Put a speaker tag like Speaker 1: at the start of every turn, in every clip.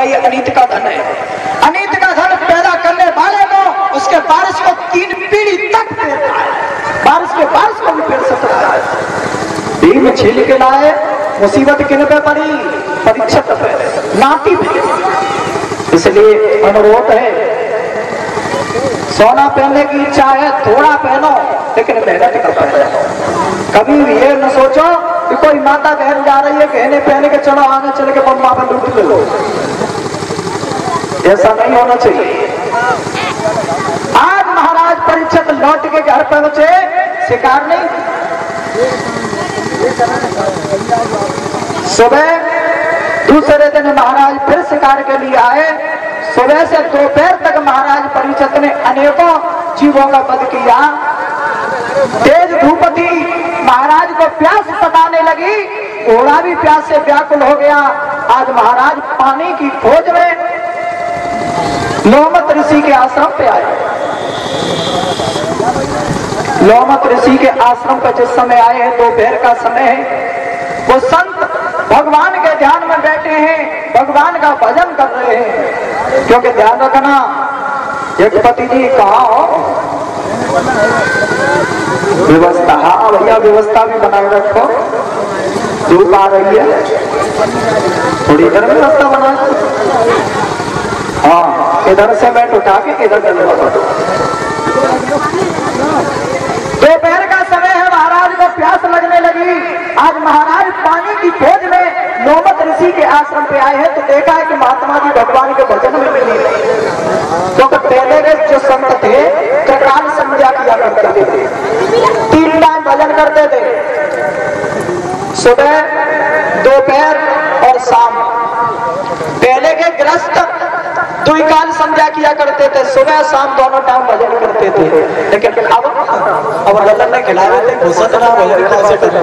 Speaker 1: का ये अनीत का धन है। अनीत का धन पैदा करने वाले को उसके बारिश को 3 पीढ़ी तक देता है, बारिश को भी पेड़ सकता है। भीम छील के लाए, मुसीबत किन पे पड़ी? परीक्षित पे, नाती पे। इसलिए अनुरोध है, सोना पहनने की इच्छा है थोड़ा पहनो, लेकिन मेहनत कर पहनो। कभी भी ये न सोचो कि कोई माता बहन जा रही है गहने पहने के चलो आगे चल के बम्बा पर लूट लो, ऐसा नहीं होना चाहिए। आज महाराज परीक्षित लौट के घर पहुंचे, शिकार नहीं। सुबह दूसरे दिन महाराज फिर शिकार के लिए आए। सुबह से दोपहर तक महाराज परीक्षित ने अनेकों जीवों का वध किया। तेज धूप थी, महाराज को प्यास सताने लगी, घोड़ा भी प्यास से व्याकुल हो गया। आज महाराज पानी की खोज में लोमत ऋषि के आश्रम पे आए। लोमत ऋषि के आश्रम पर जिस समय आए हैं, दोपहर का समय है, वो संत भगवान के ध्यान में बैठे हैं, भगवान का भजन कर रहे हैं। क्योंकि ध्यान रखना, एक पति जी कहा हो व्यवस्था, हाँ भैया व्यवस्था भी बनाए रखो। धूप आ रही है, थोड़ी इधर व्यवस्था बना, हाँ इधर से बैठ उठा के इधर दोपहर का समय है, महाराज को प्यास लगने लगी। आज महाराज पानी की खोज में लोमत ऋषि के आश्रम पे आए हैं, तो देखा है कि महात्मा जी भगवान के भजन में मिली नहीं। क्योंकि पहले के जो संत थे त्रिकाल संध्या किया करते थे, 3 टाइम भजन करते थे, सुबह दोपहर और शाम। पहले के गृहस्थ 2 काल संध्या किया करते थे, सुबह शाम दोनों टाइम भजन करते थे। लेकिन अब ललन ने खिलाए थे घुसतना भजन कैसे करते।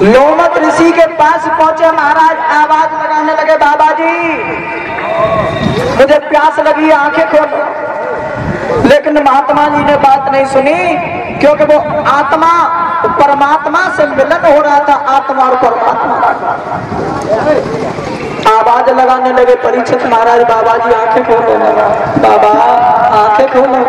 Speaker 1: लोमत ऋषि के पास पहुंचे महाराज, आवाज लगाने लगे, बाबा जी मुझे प्यास लगी, आंखें खोलो। लेकिन महात्मा जी ने बात नहीं सुनी, क्योंकि वो आत्मा परमात्मा से मिलन हो रहा था, आत्मा और परमात्मा। आवाज लगाने लगे परीक्षित महाराज, बाबा जी आंखें खोलो, बाबा आंखें खोलो।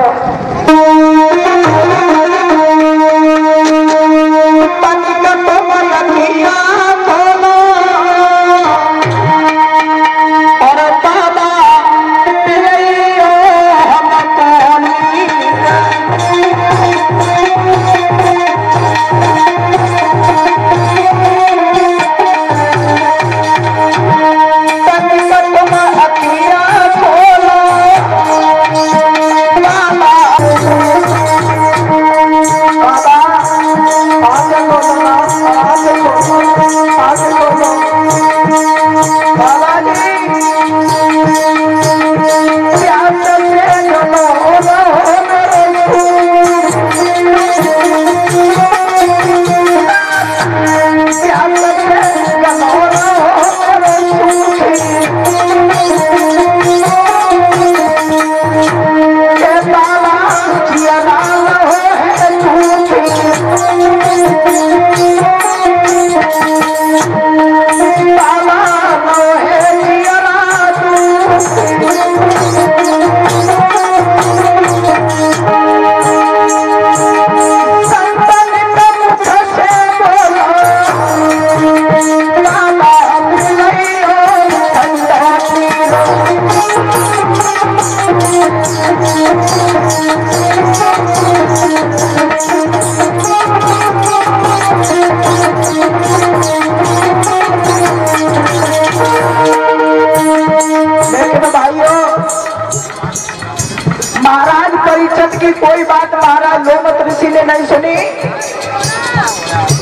Speaker 1: की कोई बात महाराज लोमत ऋषि ने नहीं सुनी,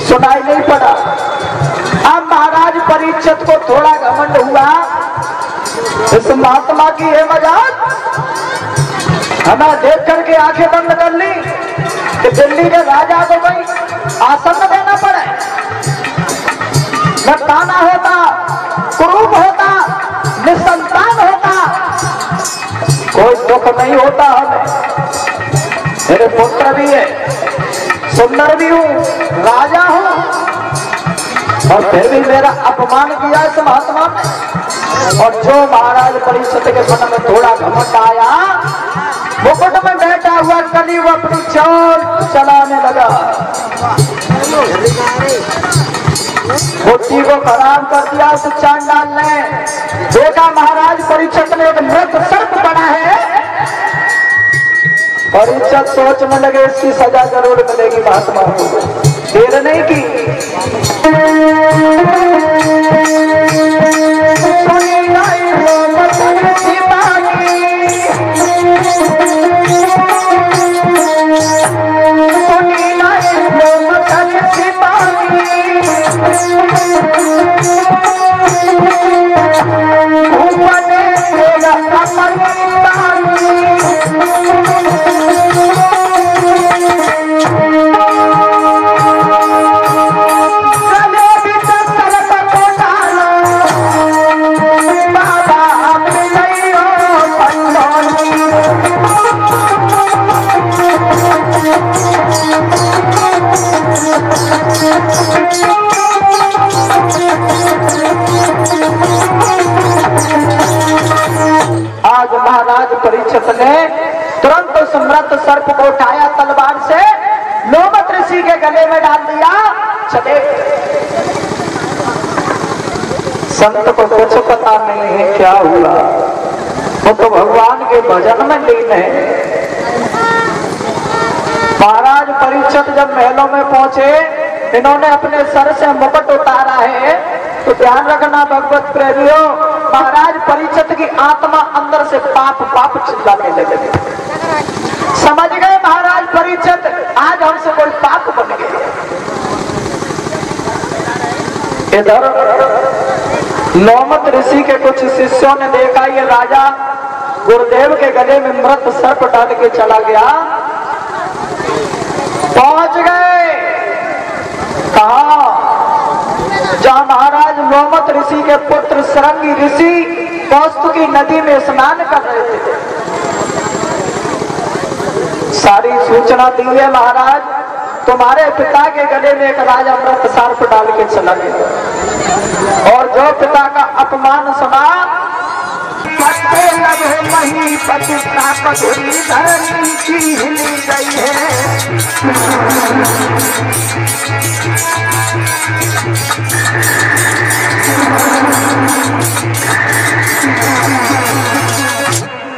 Speaker 1: सुनाई नहीं पड़ा। अब महाराज परीक्षित को थोड़ा घमंड हुआ, इस महात्मा की है मजाक, हमें देख करके आंखें बंद कर ली कि दिल्ली के राजा को भाई आसन देना पड़े। सुख नहीं होता हमें। मेरे पुत्र भी है, सुंदर भी हूँ, राजा हूँ, और फिर भी मेरा अपमान किया इस महात्मा ने। और जो महाराज परीक्षित के मन में थोड़ा घमंड आया, मुकुट में बैठा हुआ कली वो अपनी चाल चलाने लगा, बुद्धि को खराब कर दिया उस चांडाल ने। देखा महाराज परीक्षित ने एक मृत सर्प बना है, परीक्षित सोचने लगे इसकी सजा जरूर मिलेगी महात्मा को, देर नहीं की। आज महाराज परीक्षित ने तुरंत उस मृत सर्प को उठाया तलवार से, लोमत ऋषि के गले में डाल दिया। चले संत को कुछ पता नहीं है क्या हुआ, वो तो भगवान के भजन में लीन है। महाराज परीक्षित जब महलों में पहुंचे, इन्होंने अपने सर से मुकुट उतारा है, तो ध्यान रखना भगवत प्रेमियों, महाराज परीक्षित की आत्मा अंदर से पाप पाप चिल्लाने लगे। समझ गए महाराज परीक्षित, आज हमसे कोई पाप बन गया। इधर लोमत ऋषि के कुछ शिष्यों ने देखा ये राजा गुरुदेव के गले में मृत सर्प डाल के चला गया। पहुंच गए कहा, जहां महाराज लोमत ऋषि के पुत्र सरंगी ऋषि कौस्तुकी नदी में स्नान कर रहे थे। सारी सूचना दी है महाराज, तुम्हारे पिता के गले में एक राजा मृत सर्प डाल के चला गया, और जो पिता का अपमान सुना, वही पति धरती की हिली गई है।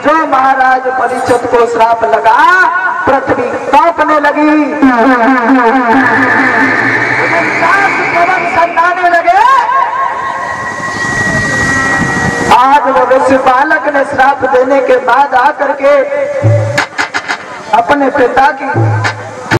Speaker 1: जो महाराज परीक्षित को श्राप लगा, पृथ्वी कांपने लगी, सन्नाने लगे। आज वो ऋषि बालक ने श्राप देने के बाद आकर के अपने पिता की